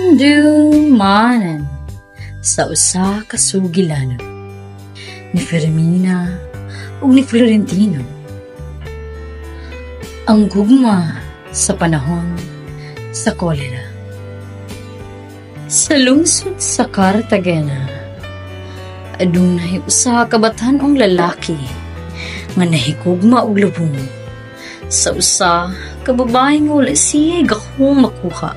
Hindumanan sa usa ka sugilanon ni Fermina ug ni Florentino. Ang gugma sa panahon sa kolera. Sa lungsod sa Cartagena, adunay usa ka batan-ong lalaki nga nahigugma og lubong sa usa ka babae nga wala siya gahong makuha.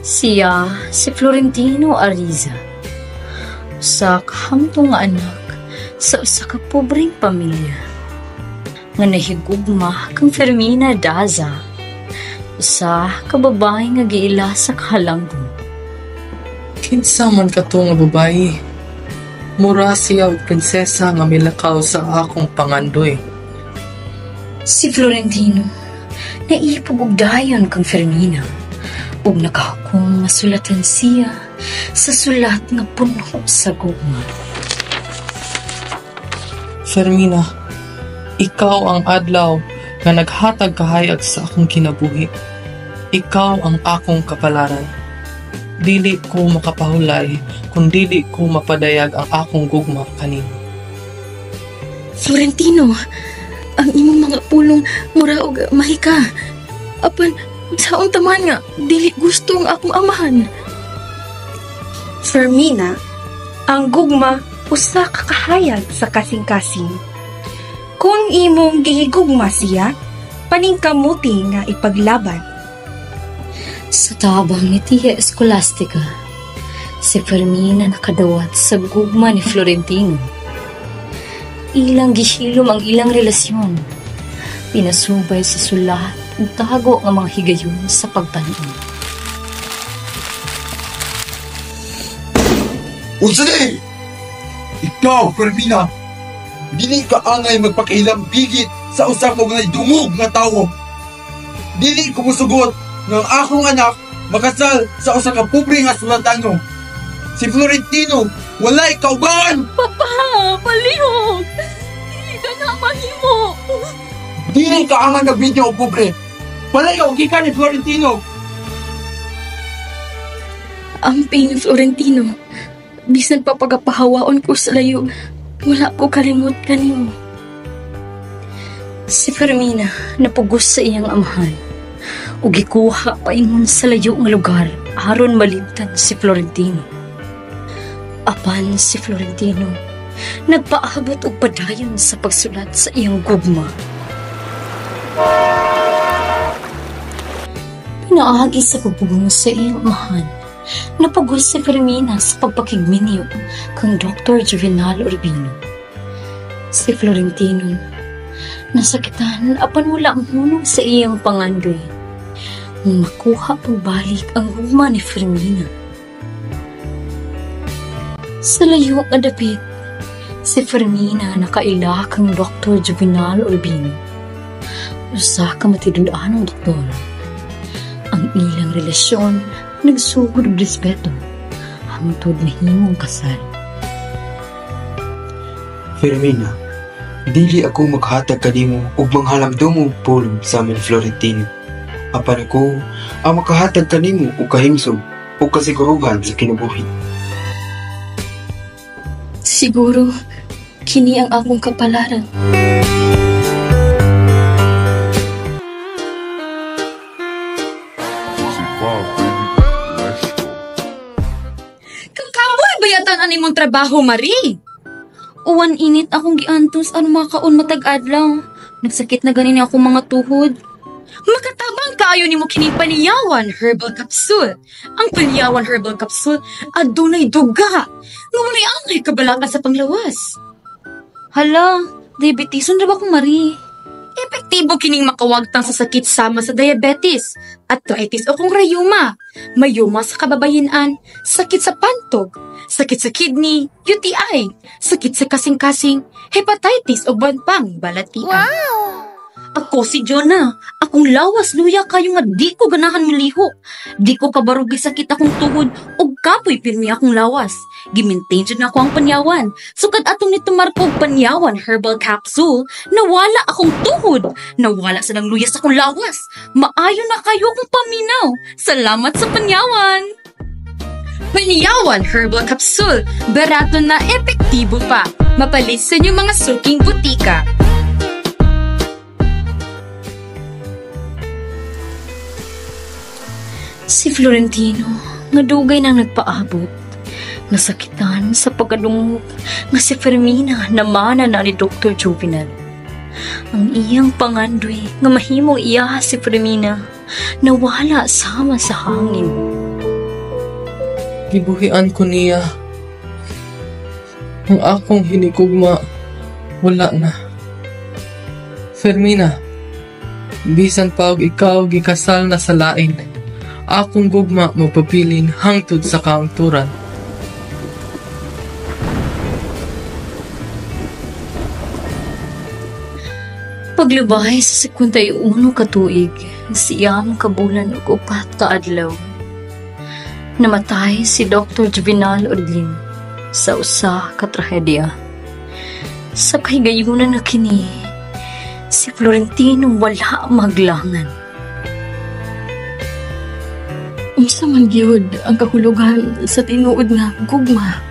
Siya si Florentino Ariza, usa ka hamtong nga anak sa usa ka pobreng pamilya nga nahigugma kang Fermina Daza, usa ka babae nga giila sa kahalangdon. Kinsa man kato nga babae, mura siya og prinsesa nga milakaw sa akong pangandoy. Si Florentino naipog og dayon kang Fermina ug nakahukong masulatan siya sa sulat nga puno sa gugma. Fermina, ikaw ang adlaw nga naghatag kahayag sa akong kinabuhi. Ikaw ang akong kapalaran. Dili ko makapahulay kung dili ko mapadayag ang akong gugma kanimo. Florentino, ang imong mga pulong mura og mahika. Apan saon taman nga dili gusto ang akong amahan. Fermina, ang gugma usa ka kahayag sa kasing-kasing. Kung imong gihigugma siya, paningkamuti nga ipaglaban. Sa tabang ni Tia Escolastica, si Fermina nakadawat sa gugma ni Florentino. Ilang gihilom ang ilang relasyon. Pinasubay sa sulat ug tago nga mga higayon sa pagtanom. Unsa day? Ikaw, Fermina, dili ka angay magpakialam bigit sa usa ko nga dungog nga tawo. Dili ko musugot nga ang akong anak makasal sa usa ka pobre nga sultano. Si Florentino walay kauban. Papa, palihog! Dili ka na mahimo! Dili ka angay nagbidyo og pobre. Walay ka og gikan ni Florentino. Amping Florentino, bisan pa pagapahawaon ko sa layo, wala ko kalimot kanimo. Si Fermina napugos sa iyang amahan ug gikuha pa ingon sa layo nga lugar aron malimtan si Florentino. Apan si Florentino nagpaabot og padayon sa pagsulat sa iyang gugma. Pinaagi sa pagpugong sa iyang amahan, napugos si Fermina sa pagpakigminyo kang Dr. Juvenal Urbino. Si Florentino nasakitan apan wala ang hunong sa iyang pangandoy. Makuha pagbalik ang gugma ni Fermina. Sa layo nga dapit, si Fermina nakaila kang Dr. Juvenal Urbino. Usa ka matidud-anong doktor. Ang ilang relasyon nagsugod og respeto hangtod mahimong kasal. Fermina, dili ako maghatag kanimo og manghalamdong og pulong sa amin Florentino. Apan ako ang makahatag kanimo og kahimsog o kasiguruhan sa kinabuhi. Siguro kini ang akong kapalaran. Kamoy bayatan ani mong trabaho, Marie. Uwan init akong giantos aron makaon matag adlaw. Nagsakit na ganin akong mga tuhod. Makatabang kaayo nimo kining Panyawan Herbal Capsule. Ang Panyawan Herbal Capsule adunay duga. Ngunit angay kabalakan sa panglawas. Hala, diabeteson ra ba ko, Marie? Epektibo kining makawagtang sa sakit sama sa diabetes, arthritis o kung rayuma, mayuma sa kababayenan, sakit sa pantog, sakit sa kidney, UTI, sakit sa kasing-kasing, hepatitis o banpang balatian. Wow! Ako si Jonah, akong lawas luya kayo nga di ko ganahan miliho. Di ko kabarugi sakit akong tuhod o kapoy pirmi akong lawas. Gimintain dyan ako ang panyawan. Sukad atong nito markog Panyawan Herbal Capsule, nawala akong tuhod, Nawala sa nang luya sa kong lawas. Maayo na kayo kong paminaw. Salamat sa panyawan. Panyawan Herbal Capsule. Barato na epektibo pa. Mapalis sa inyong mga suking butika. Si Florentino, nga dugay nang nagpaabot. Nasakitan sa pagkadungog nga si Fermina namana na ni Dr. Juvenal. Ang iyang pangandoy nga mahimong iya si Fermina nawala sama sa hangin. Gibuhian ko niya. Ang akong hinigugma, wala na. Fermina, bisan pa og ikaw gikasal na sa lain, akong gugma magpabilin hangtod sa kaangturan. Paglubay sa 51 katuig, siyam kabulan ug 4 ka adlaw. Namatay si Dr. Juvenal Orglin sa usa ka trahedya. Sa kahigayunan na kini, si Florentino wala maglangan. Unsa man gyud ang kahulugan sa tinuod nga gugma?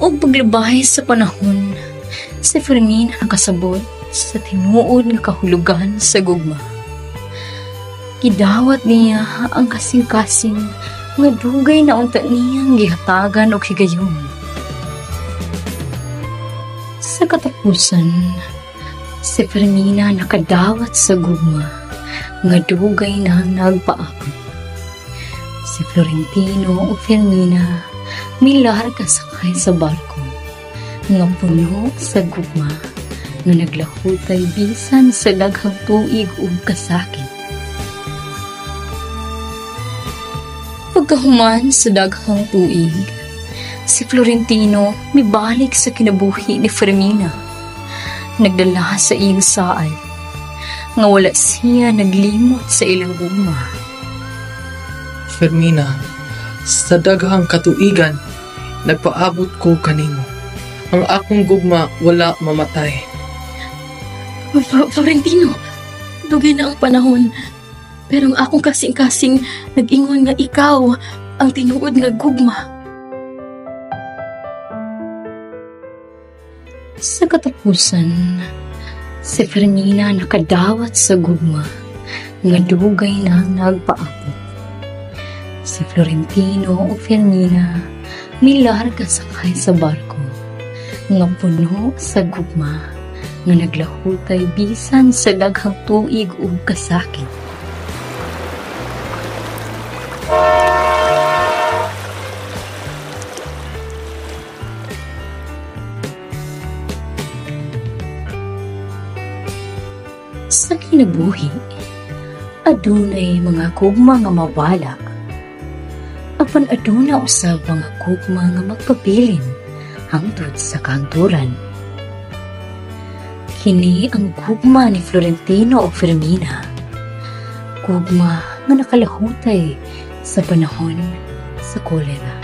O paglubay sa panahon, si Fermina nakasabot sa tinuod nga kahulugan sa gugma. Gidawat niya ang kasing-kasing nga dugay na unta niyang gihatagan o higayon. Sa katapusan, si Fermina nakadawat sa gugma nga dugay na nagpaabot. Si Florentino o Fermina milar kasakay sa barko nga puno sa gugma nga naglahutay bisan sa daghang tuig ug kasakit. Pagkahuman sa daghang tuig, si Florentino mibalik sa kinabuhi ni Fermina. Nagdala sa iyang saay nga wala siya naglimot sa ilang gugma. Fermina, sa daghang katuigan, nagpaabot ko kanimo. Ang akong gugma wala mamatay. Florentino, dugay na ang panahon. Pero ang akong kasing-kasing nag-ingon nga ikaw ang tinuod nga gugma. Sa katapusan, si Fermina nakadawat sa gugma nga dugay na nagpaabot. Si Florentino o Fermina milar kasakay sa barko nga puno sa gugma nga naglahutay bisan sa daghang tuig ug kasakit. Sa kinabuhi, adunay mga gugma nga mawala. Apan aduna usab mga gugma nga magpabilin hangtod sa kanturan. Kini ang gugma ni Florentino o Fermina. Gugma nga nakalahutay sa panahon sa kolera.